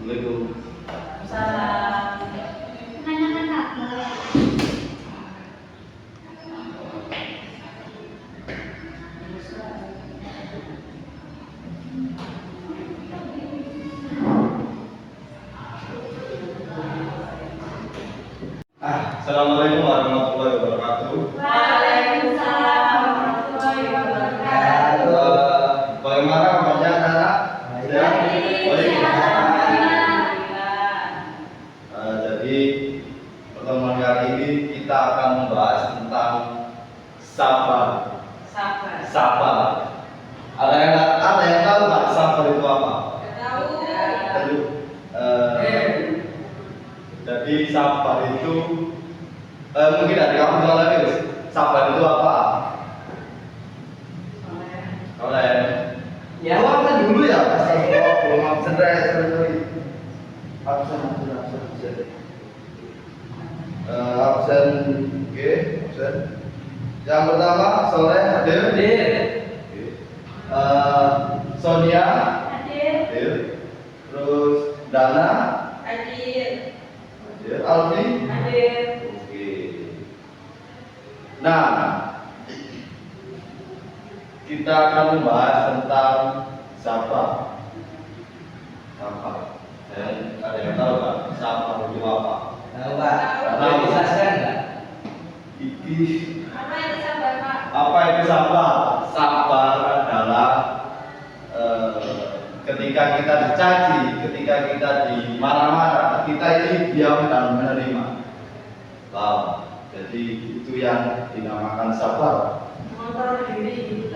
Assalamualaikum. Salam. Menanyakan Kak, boleh. Assalamualaikum warahmatullahi wabarakatuh. Waalaikumsalam warahmatullahi wabarakatuh. Bagaimana kabarnya anak-anak? Jadi pertemuan kali ini kita akan membahas tentang sabar. Sabar. Ada yang tahu nggak sabar itu apa? Tahu. Jadi sabar itu mungkin dari kamu tahu lagi. Sabar itu apa? Oleh Ya, kan dulu ya. belum absen sorry. Absen. Absen, oke, absen. Yang pertama Soleh hadir. Sonia hadir. Terus Dana hadir. Alfi oke. Nah, kita akan membahas tentang sabar. Dan ada yang tahu nggak sabar itu apa? Tahu Pak? Tahu. Bisa share nggak? Apa itu sabar? Sabar adalah ketika kita dicaci, ketika kita dimarah-marah, kita ini diam dan menerima. Wow. Jadi itu yang dinamakan sabar. Mengontrol diri,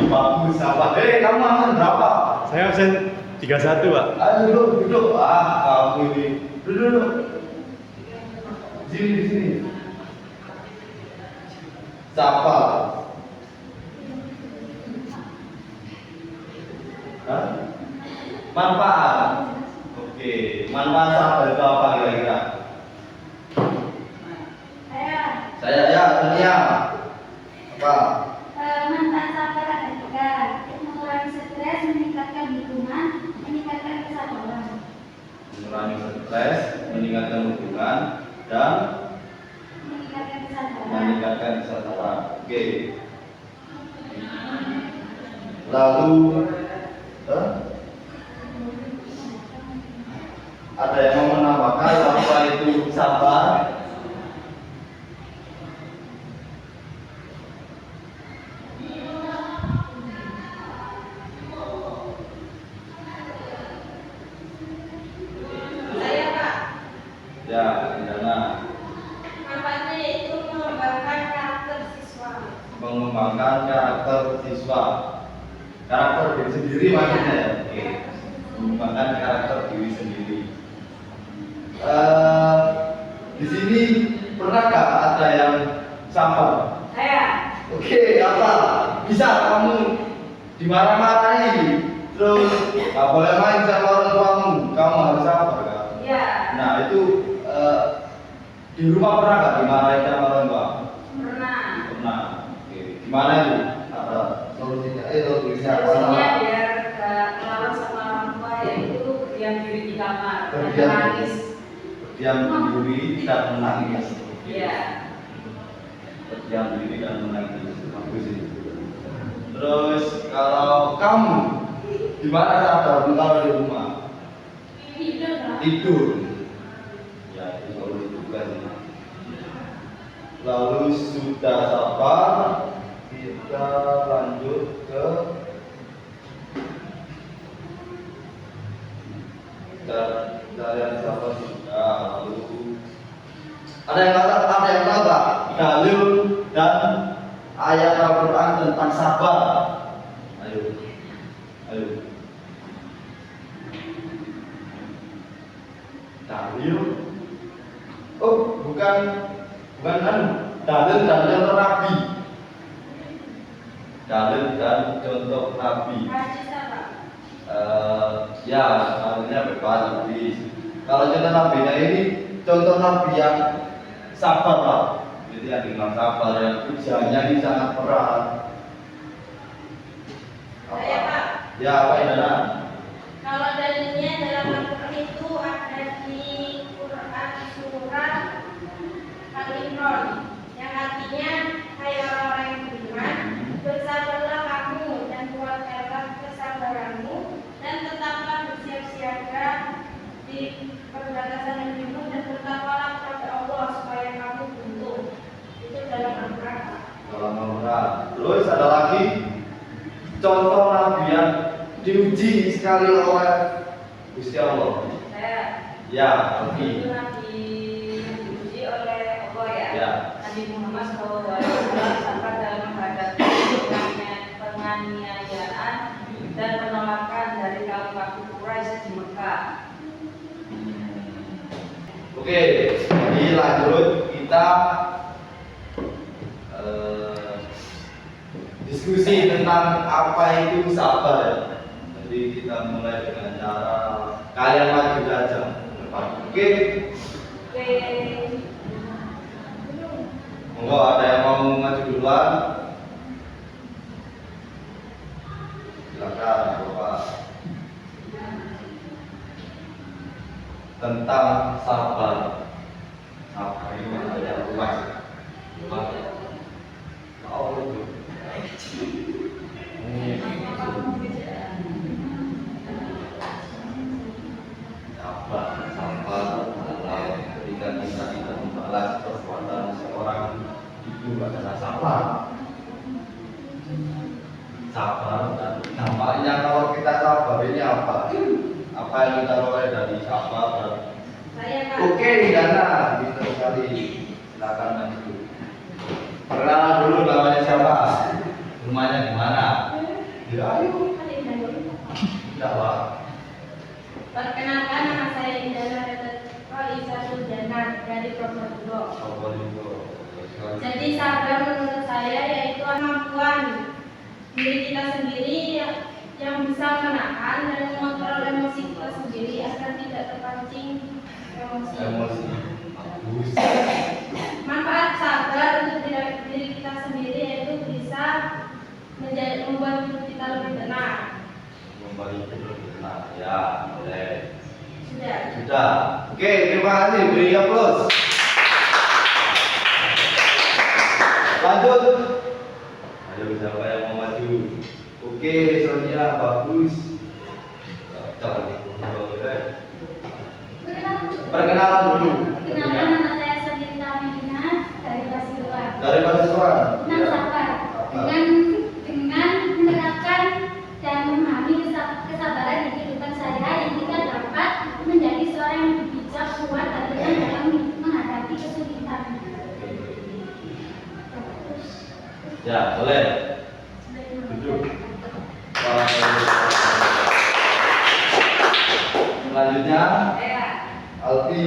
bagus sabar. Kamu angkat berapa? Saya absen 31, Pak. Ayo duduk. Kamu ini duduk. Di sini. Sabar. Manfaat. Oke, manfaat sabar itu apa kira-kira? Saya ya, Sonia. Apa? Manfaat sabar ada tiga, mengurangi stres, meningkatkan hubungan, meningkatkan kesabaran. Mengurangi stres, meningkatkan hubungan, dan Meningkatkan kesabaran. meningkatkan kesadaran. Oke. Lalu ada yang mau menambahkan apa itu sabar? Ya, Dana. Mengembangkan karakter siswa. Karakter diri sendiri maksudnya ya. Oke. Mengembangkan karakter diri sendiri. Di sini pernah nggak ada yang sabar? Oke, apa? Bisa kamu dimarah-marahi, terus nggak boleh main sama orang tuamu, kamu harus sabar kan? Nah itu di rumah pernah nggak dimarahin sama orang tua? Pernah. Oke. Gimana itu? Ada solusinya? Solusinya apa? Solusinya biar melawan sama orang tua yaitu berdiam diri di kamar, jangan Berdiam. nangis. Berdiam diri dan menangis. Iya. Berdiam diri dan menangis. Bagus itu. Terus kalau kamu gimana sabar kalau di rumah? Tidur. Ya itu solusi juga sih. Lalu sudah sabar, kita lanjut ke dari sabar sudah. Lalu ada yang tahu nggak dalil dan ayat Al-Quran tentang sabar? Ayo. Dalil. Oh, bukan dalil dan contoh Nabi. Dalil dan contoh Nabi. Ya, sebenarnya bebas Nabi. Kalau contoh Nabi ini contoh Nabi yang sabar Pak. Jadi yang dengan sabar yang ujiannya ini sangat berat. Apa? Ya Pak Indra. Kalau dalilnya dalam Al-Quran itu ada di Quran surat Al-Imran yang artinya, hai orang-orang yang beriman, bersabarlah kamu dan kuatkanlah kesabaranmu dan tetaplah bersiap siaga di perbatasan negerimu dan bertakwalah kepada Allah supaya kamu beruntung. Itu dalam Al-Quran. Dalam Al-Quran. Terus ada lagi contoh nabi yang diuji sekali oleh Gusti Allah. Saya Ya, itu Nabi. Nabi yang diuji oleh Allah ya. Ya. Nabi Muhammad SAW sabar dalam menghadapi penganiayaan dan penolakan dari kaum kafir Quraisy di Mekah. Oke, jadi lanjut kita diskusi tentang apa itu sabar ya. Jadi kita mulai dengan cara kalian maju saja. Oke, Oke. monggo ada yang mau maju duluan? Silakan, Bapak. Tentang sabar. Sabar ini ada luas. Sabar adalah ketika kita tidak membalas perbuatan seorang itu adalah sabar. Sabar dan dampaknya kalau kita sabar ini apa? Apa yang kita peroleh dari sabar? Saya Kak. Oke, Dana, gitu sekali. Silakan maju. Perkenalan dulu, namanya siapa? Rumahnya di mana? Ya, ayo. Tidak, Pak. Perkenalkan, nama saya Indra Isa Suljana dari Probolinggo. Jadi sabar menurut saya yaitu kemampuan diri kita sendiri yang bisa menahan dan mengontrol emosi kita sendiri agar tidak terpancing emosi. Bagus. Manfaat sabar untuk diri kita sendiri yaitu bisa membuat hidup kita lebih tenang. Kembali ke benar. Ya, boleh. Sudah. Sudah. Oke, terima kasih. Beri aplaus. Lanjut. Ayo, siapa yang mau maju? Oke, Sonia, bagus. Perkenalan dulu. Perkenalkan, nama saya Sandita Medina dari Pasuruan. Dari Pasuruan. Tentang sabar dengan menerapkan dan memahami kesabaran di kehidupan saya yang kita dapat menjadi seorang yang lebih bijak, kuat dan tenang dalam menghadapi kesulitan. Ya, boleh. Duduk. Selanjutnya, Alfi.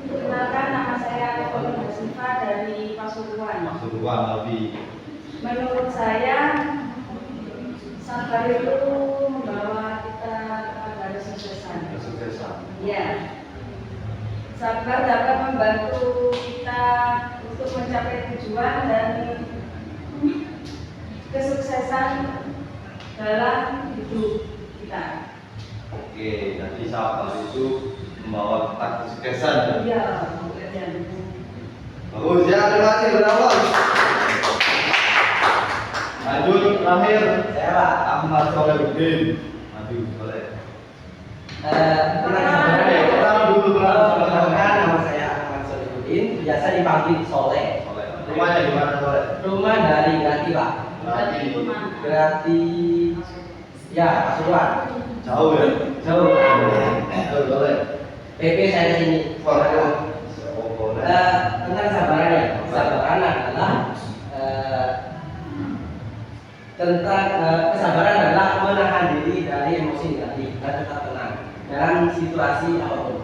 Perkenalkan, nama saya Kolinda Siva dari Pasuruan. Pasuruan, Alfi. Menurut saya, sabar itu membawa kita kepada kesuksesan. Kesuksesan. Ya, sabar dapat membantu kita untuk mencapai tujuan dan kesuksesan dalam hidup kita. Oke, jadi sabar itu membawa kita kesuksesan. Ya, Bagus ya, terima kasih berapa. Lanjut terakhir, Saya Pak. Ahmad Solehudin. Maju boleh. Perkenalkan dulu nama saya Ahmad Solihuddin, biasa dipanggil Soleh. Rumahnya di mana Soleh? Rumah dari Grati Pak. Grati, ya Pasuruan. Jauh ya? Jauh. Boleh. PP saya di sini. Boleh. Tentang sabaran ya. Kesabaran adalah tentang kesabaran adalah menahan diri dari emosi negatif dan tetap tenang dalam situasi apapun.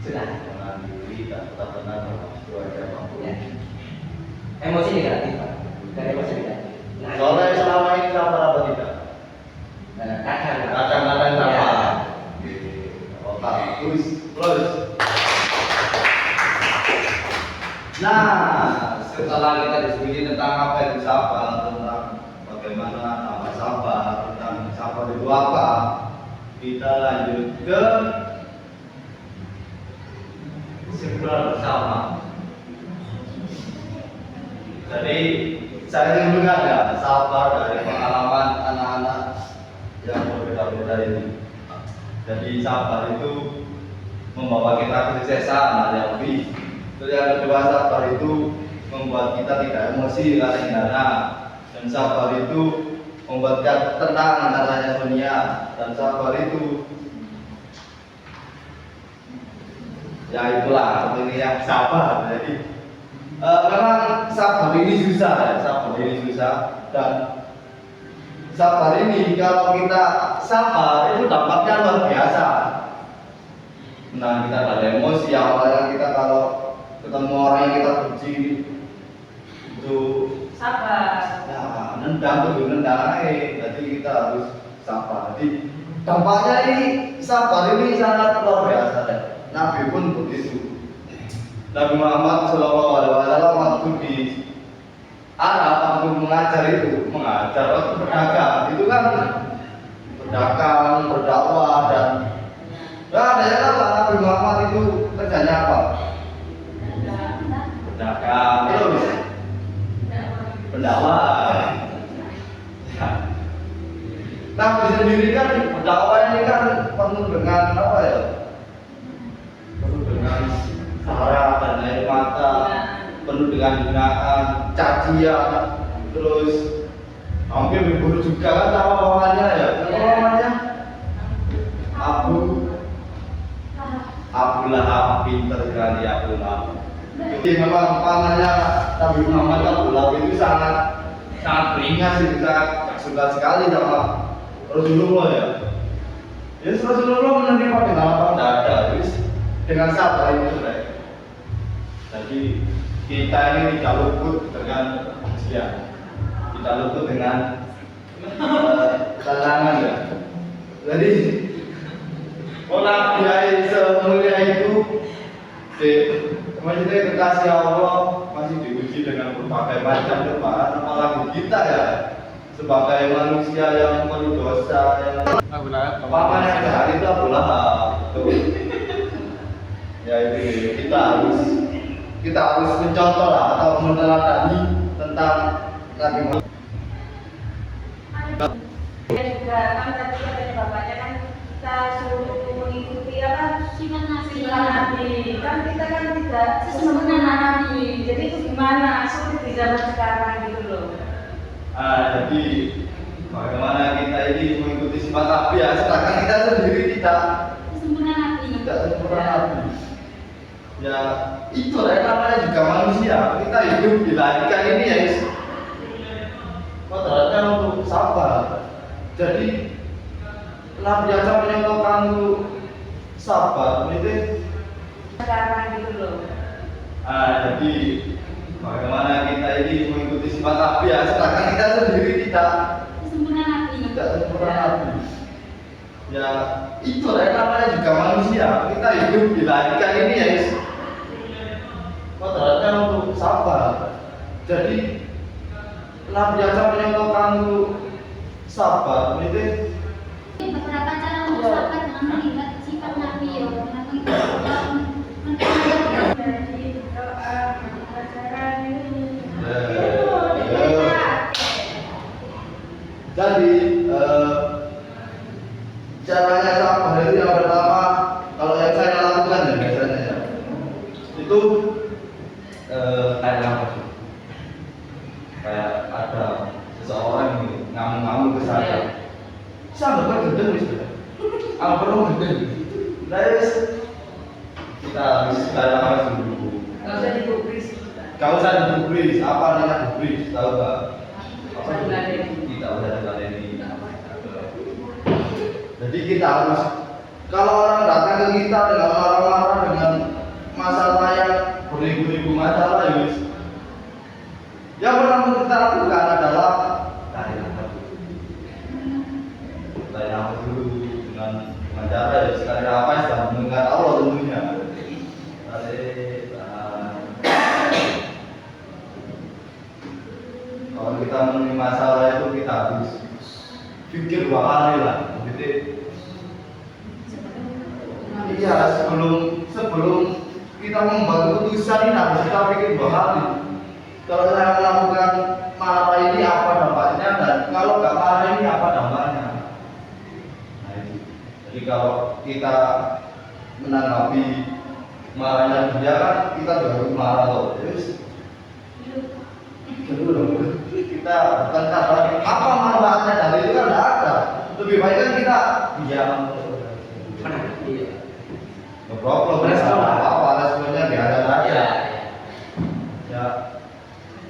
Sudah. Menahan diri dan tetap tenang dalam situasi apapun. Ya. Emosi negatif Pak. Dari emosi negatif. Soleh selama ini sabar apa tidak? Kadang-kadang Ya. sabar. Oke, bagus. Terus. Nah, setelah kita diskusi tentang apa itu sabar, tentang bagaimana nama sabar kita lanjut ke kesimpulan bersama. Jadi saya mendengar ya sabar dari pengalaman anak-anak yang berbeda-beda ini. Jadi sabar itu membawa kita kesuksesan, Alfi. Terus yang kedua, sabar itu membuat kita tidak emosi karena dan sabar itu membuat kita tenang katanya Sonia, dan sabar itu ya itulah seperti yang sabar. Jadi memang sabar ini susah ya, sabar ini susah, dan sabar ini kalau kita sabar itu dampaknya luar biasa. Nah, kita ada emosi awalnya kita kalau ketemu orang yang kita benci itu Sabar. ya nendang aja, jadi kita harus sabar. Jadi dampaknya ini sabar ini sangat luar biasa ya. Nabi pun begitu. Nabi Muhammad SAW waktu di Arab waktu mengajar waktu berdagang itu kan berdagang, berdakwah, dan ada yang apa Nabi Muhammad itu kerjanya apa? Berdagang, terus berdakwah. Nabi sendiri kan berdakwah ini kan penuh dengan apa ya? Penuh dengan darah dan air mata, penuh dengan hinaan, cacian, terus hampir dibunuh juga kan sama lawannya ya. Apa namanya? Abu Lahab, pinter sekali Abu Lahab. Jadi memang pamannya Nabi Muhammad Abu Lahab itu sangat beringas, sangat suka sekali sama Rasulullah ya. Jadi Rasulullah menerima dengan lapang dada, dengan sabar itu ya. Jadi kita ini tidak luput dengan usia, tidak luput dengan tantangan ya. Jadi orang biaya semulia itu maksudnya kekasih Allah masih diuji dengan berbagai macam cobaan, apalagi kita ya sebagai manusia yang penuh dosa yang pamannya jahat itu Abu Lahab. Ya itu kita harus mencontoh lah atau meneladani tentang Nabi Muhammad. Ya juga kan tadi katanya bapaknya kan kita suruh mengikuti apa sifat Nabi. Kan kita kan tidak sesempurna Nabi. Jadi itu gimana? Sulit di zaman sekarang gitu loh. Jadi bagaimana kita ini mengikuti sifat Nabi ya, sedangkan kita sendiri tidak Sempurna Nabi. tidak sempurna Nabi. Ya itu namanya juga manusia. Kita hidup dilahirkan ini ya kodratnya untuk sabar. Jadi Nabi aja menyontohkan untuk sabar itu Sekarang gitu loh. jadi bagaimana kita ini mengikuti sifat Nabi ya, sedangkan kita sendiri tidak Sempurna Nabi. tidak sempurna Nabi. Ya itu namanya juga manusia. Kita hidup dilahirkan ini ya kodratnya untuk sabar. Jadi Nabi aja menyontohkan untuk sabar itu Beberapa cara untuk sabar dengan melihat sifat Nabi ya. Jadi doa pelajaran ini. Jadi caranya sabar itu yang pertama, kalau yang saya lakukan ya biasanya ya, itu kayak ada seseorang ini ngamuk-ngamuk ke saya, sampai gendeng misalnya, apa perlu gendeng, terus kita harus harus dulu. Nggak usah digubris. Kau usah digubris, apa namanya digubris, tahu nggak? Usah diladeni. Tidak usah diladeni. Jadi kita harus, kalau orang datang ke kita dengan marah-marah dengan masalah yang beribu-ribu masalah ya wis. Yang pertama kita lakukan adalah tarik nafas dulu dengan cara ya sekali nafas dan mendengar Allah tentunya. Kalau kita menemui masalah itu kita harus pikir 2 kali lah. Jadi Iya, sebelum kita membuat keputusan ini harus kita pikir dua kali. Kalau saya melakukan marah ini apa dampaknya, dan kalau nggak marah ini apa dampaknya. Nah, itu. Jadi kalau kita menanggapi marahnya dia kan kita juga harus marah loh. Terus dulu kita bukan kata apa manfaatnya dari itu kan tidak ada. Lebih baik kan kita diam. No problem, apa responnya nggak ada saja. Ya,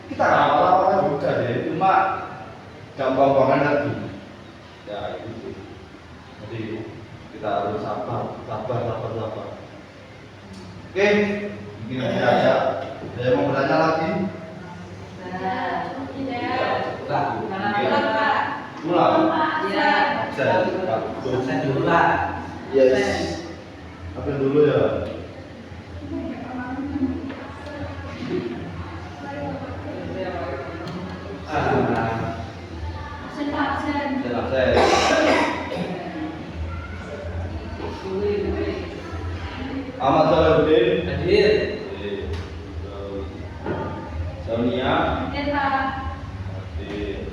kita nggak apa-apa juga deh, cuma gampang banget lagi. Ya itu sih. Jadi kita harus sabar. Oke, mungkin aja. Saya mau bertanya lagi. Ulang. Saya dulu lah. Yes. Ambil dulu ya. Ahmad Salahuddin Hadir. Sonia hadir.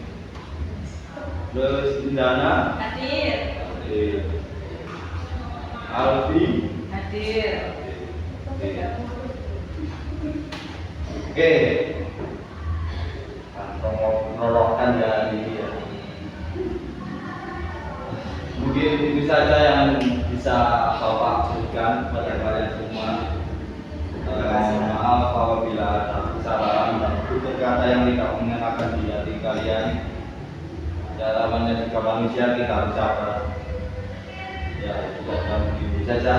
Terus Indana Hadir. hadir. Alfi Hadir. hadir. Oke. Rorokan dari ya. Mungkin itu saja yang bisa Bapak berikan kepada kalian semua. Mohon maaf apabila ada kesalahan dan tutur kata yang tidak mengenakan di hati kalian. Dalamnya jika manusia kita harus sabar. Ya, itu saja.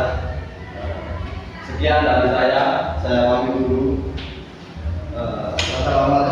Sekian dari saya pamit dulu. Wassalamualaikum.